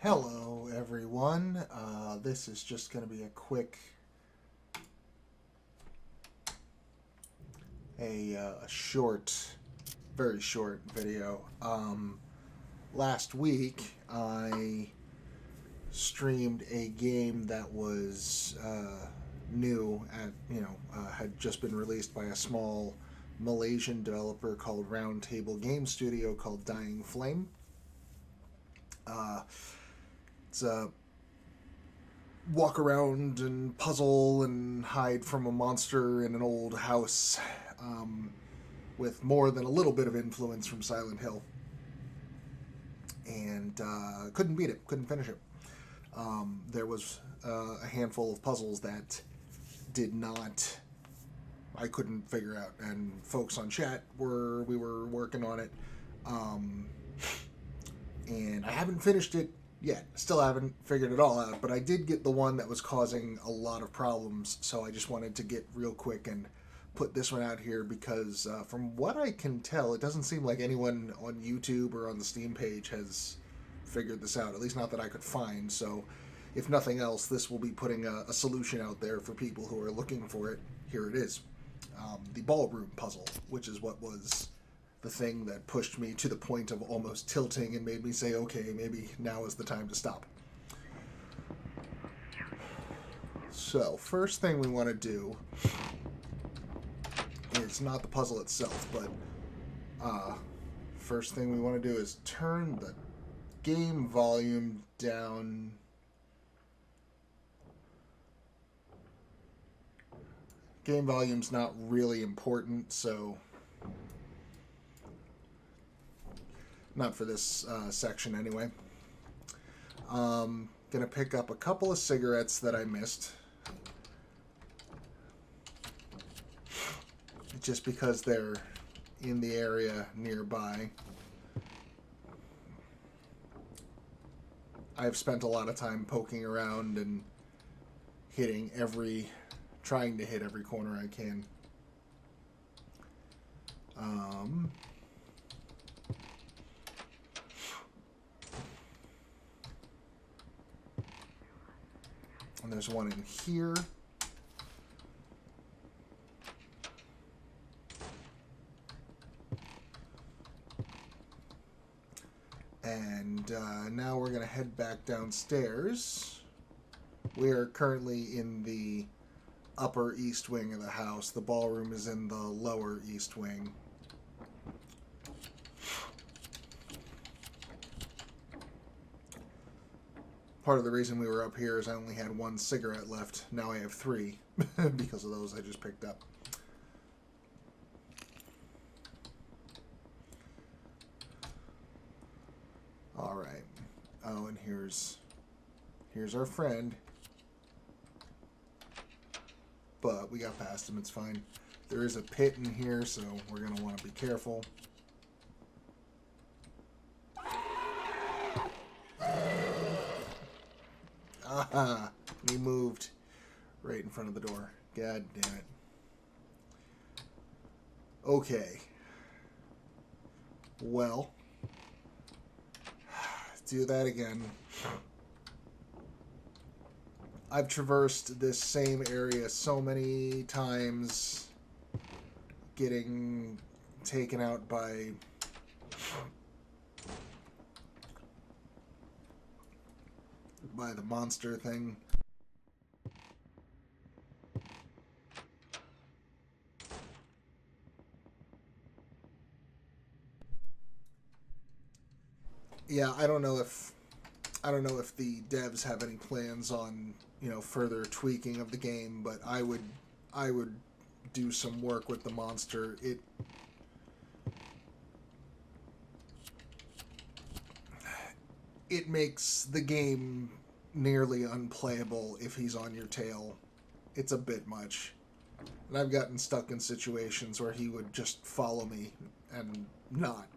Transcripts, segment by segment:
Hello everyone, this is just going to be a quick, a short, very short video. Last week I streamed a game that was new had just been released by a small Malaysian developer called Roundtable Game Studio called Dying Flame. It's a walk around and puzzle and hide from a monster in an old house, with more than a little bit of influence from Silent Hill. And couldn't beat it, couldn't finish it. There was a handful of puzzles that I couldn't figure out, and folks on chat we were working on it, and I haven't finished it yet. Still haven't figured it all out, but I did get the one that was causing a lot of problems, so I just wanted to get real quick and put this one out here because from what I can tell, it doesn't seem like anyone on YouTube or on the Steam page has figured this out, at least not that I could find. So if nothing else, this will be putting a solution out there for people who are looking for it. Here it is. The Ballroom puzzle, which is what was the thing that pushed me to the point of almost tilting and made me say, okay, maybe now is the time to stop. So, first thing we want to do, it's not the puzzle itself, but first thing we want to do is turn the game volume down. Game volume's not really important, so not for this section anyway. Gonna pick up a couple of cigarettes that I missed, just because they're in the area nearby. I've spent a lot of time poking around and trying to hit every corner I can. And there's one in here. And now we're going to head back downstairs. We are currently in the upper east wing of the house. The ballroom is in the lower east wing. Part of the reason we were up here is I only had one cigarette left. Now I have three because of those I just picked up. All right. Oh, and here's our friend. But we got past him. It's fine. There is a pit in here, so we're going to want to be careful. Aha! He moved right in front of the door. God damn it. Okay. Well, do that again. I've traversed this same area so many times, getting taken out by the monster thing. Yeah, I don't know if the devs have any plans on, further tweaking of the game, but I would do some work with the monster. It makes the game nearly unplayable if he's on your tail. It's a bit much. And I've gotten stuck in situations where he would just follow me and not.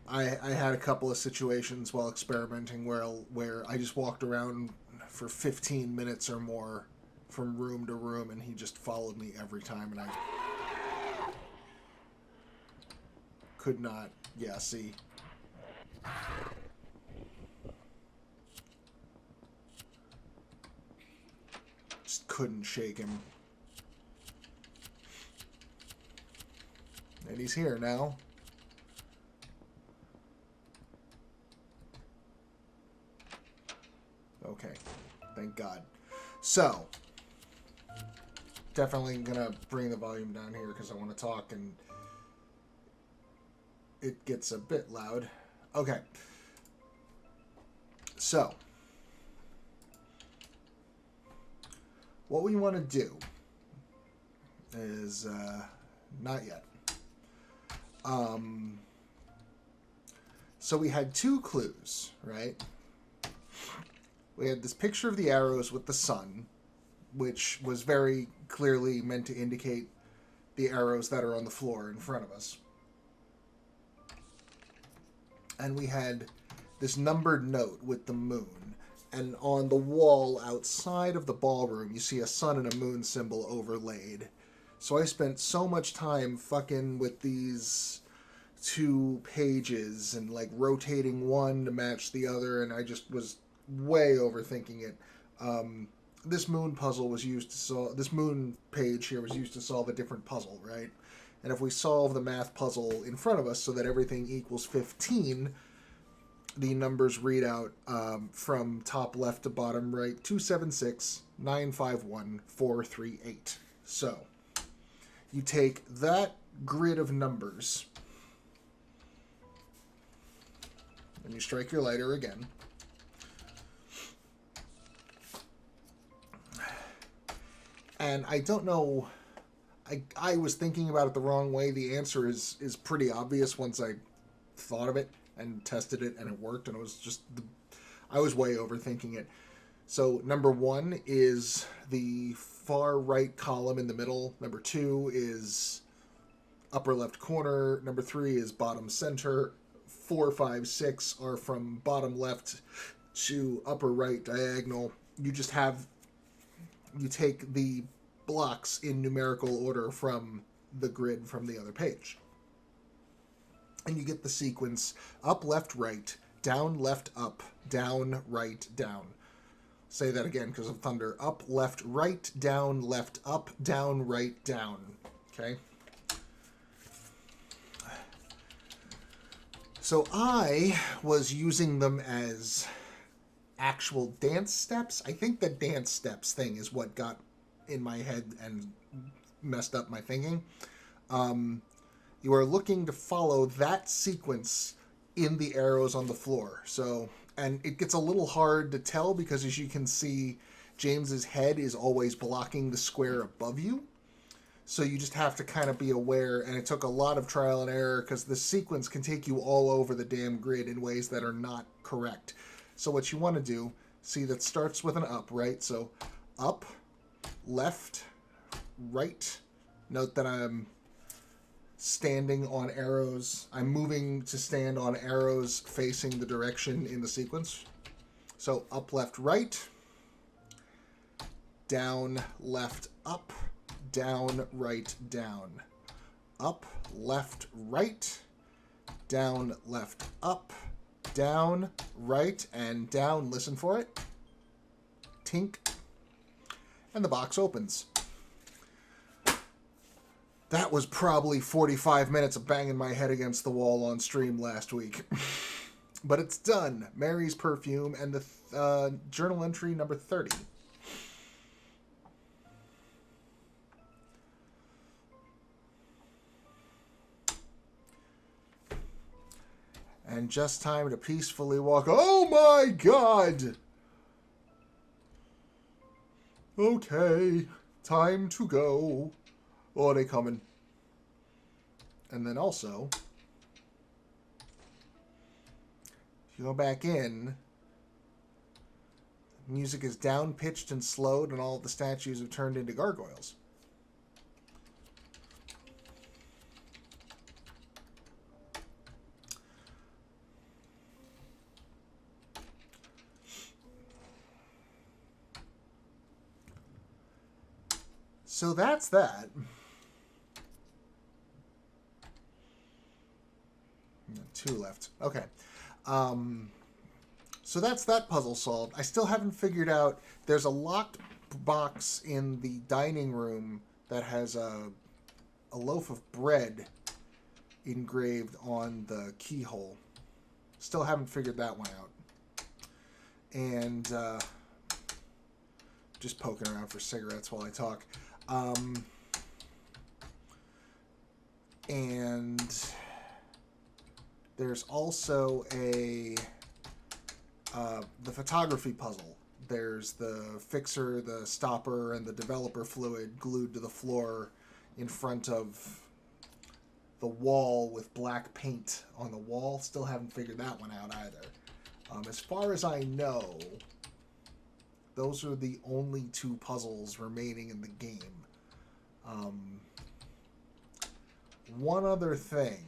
I had a couple of situations while experimenting where I just walked around for 15 minutes or more from room to room, and he just followed me every time, and I could not. Yeah, see, Just couldn't shake him. And he's here now. Okay. Thank God. So, definitely gonna bring the volume down here because I want to talk and it gets a bit loud. Okay. So, what we want to do is, not yet. So we had two clues, right? We had this picture of the arrows with the sun, which was very clearly meant to indicate the arrows that are on the floor in front of us. And we had this numbered note with the moon. And on the wall outside of the ballroom, you see a sun and a moon symbol overlaid. So I spent so much time fucking with these two pages and like rotating one to match the other, and I just was way overthinking it. This moon puzzle was used to solve, this moon page here was used to solve a different puzzle, right? And if we solve the math puzzle in front of us so that everything equals 15, the numbers read out from top left to bottom right, 276, 951, 438. So, you take that grid of numbers, and you strike your lighter again. And I don't know, I was thinking about it the wrong way. The answer is pretty obvious once I thought of it and tested it and it worked, and it was just, I was way overthinking it. So number 1 is the far right column in the middle. Number 2 is upper left corner. Number 3 is bottom center. 4, 5, 6 are from bottom left to upper right diagonal. You take the blocks in numerical order from the grid from the other page. And you get the sequence up, left, right, down, left, up, down, right, down. Say that again because of thunder. Up, left, right, down, left, up, down, right, down. Okay? So I was using them as actual dance steps. I think the dance steps thing is what got in my head and messed up my thinking. You are looking to follow that sequence in the arrows on the floor. So, and it gets a little hard to tell because, as you can see, James's head is always blocking the square above you. So you just have to kind of be aware, and it took a lot of trial and error because the sequence can take you all over the damn grid in ways that are not correct. So what you want to do, see, that starts with an up, right? So up, left, right. Note that I'm standing on arrows. I'm moving to stand on arrows facing the direction in the sequence. So up, left, right. Down, left, up. Down, right, down. Up, left, right. Down, left, up. Down, right, and down. Listen for it. Tink. And the box opens. That was probably 45 minutes of banging my head against the wall on stream last week. But it's done. Mary's Perfume and the journal entry number 30. And just time to peacefully walk. Oh my God! Okay, time to go. Oh, they coming. And then also, if you go back in, music is down pitched and slowed, and all of the statues have turned into gargoyles. So that's that. 2 left. Okay. So that's that puzzle solved. I still haven't figured out. There's a locked box in the dining room that has a loaf of bread engraved on the keyhole. Still haven't figured that one out. And just poking around for cigarettes while I talk. And there's also the photography puzzle. There's the fixer, the stopper, and the developer fluid glued to the floor in front of the wall with black paint on the wall. Still haven't figured that one out either. As far as I know, those are the only two puzzles remaining in the game. One other thing.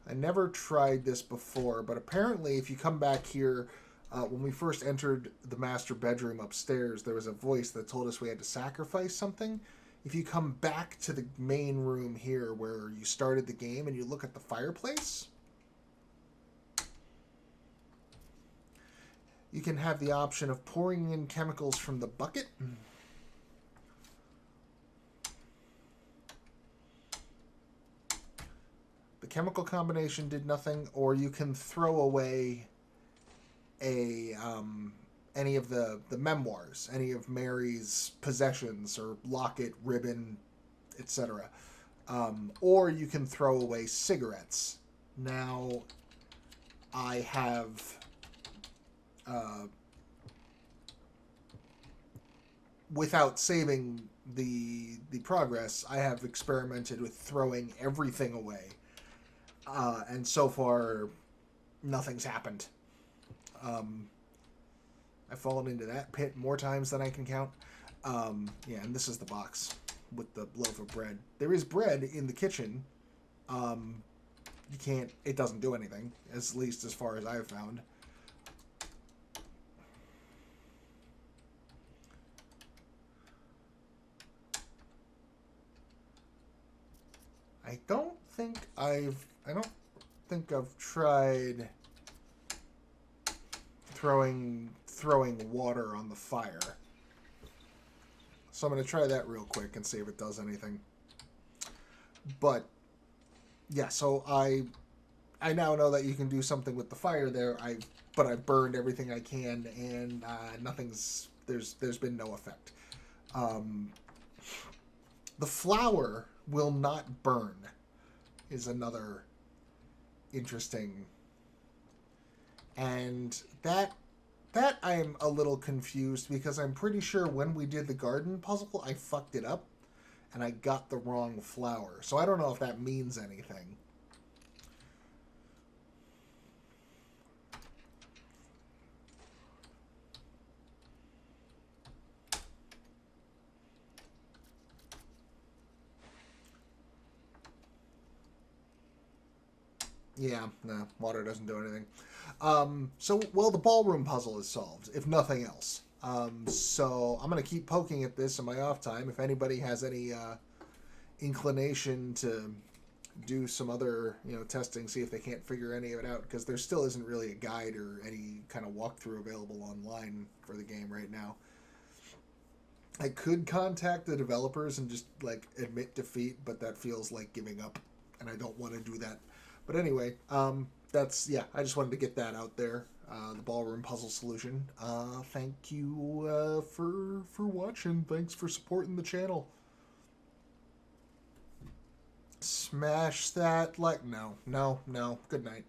I never tried this before, but apparently if you come back here, when we first entered the master bedroom upstairs, there was a voice that told us we had to sacrifice something. If you come back to the main room here where you started the game and you look at the fireplace, you can have the option of pouring in chemicals from the bucket. The chemical combination did nothing, or you can throw away any of the memoirs, any of Mary's possessions, or locket, ribbon, etc. Or you can throw away cigarettes. Now, I have without saving the progress, I have experimented with throwing everything away. And so far, nothing's happened. I've fallen into that pit more times than I can count. Yeah, and this is the box with the loaf of bread. There is bread in the kitchen. You can't, it doesn't do anything, at least as far as I've found. I don't think I've tried throwing water on the fire. So I'm going to try that real quick and see if it does anything. But yeah, so I now know that you can do something with the fire there. But I've burned everything I can, and there's been no effect. The flour will not burn is another interesting, and that I'm a little confused, because I'm pretty sure when we did the garden puzzle I fucked it up and I got the wrong flour, so I don't know if that means anything. Yeah, no, water doesn't do anything. Well, the ballroom puzzle is solved, if nothing else. So I'm going to keep poking at this in my off time. If anybody has any inclination to do some other, testing, see if they can't figure any of it out, because there still isn't really a guide or any kind of walkthrough available online for the game right now. I could contact the developers and just, admit defeat, but that feels like giving up, and I don't want to do that. But anyway, I just wanted to get that out there, the ballroom puzzle solution. Thank you for watching. Thanks for supporting the channel. Smash that like, no. Good night.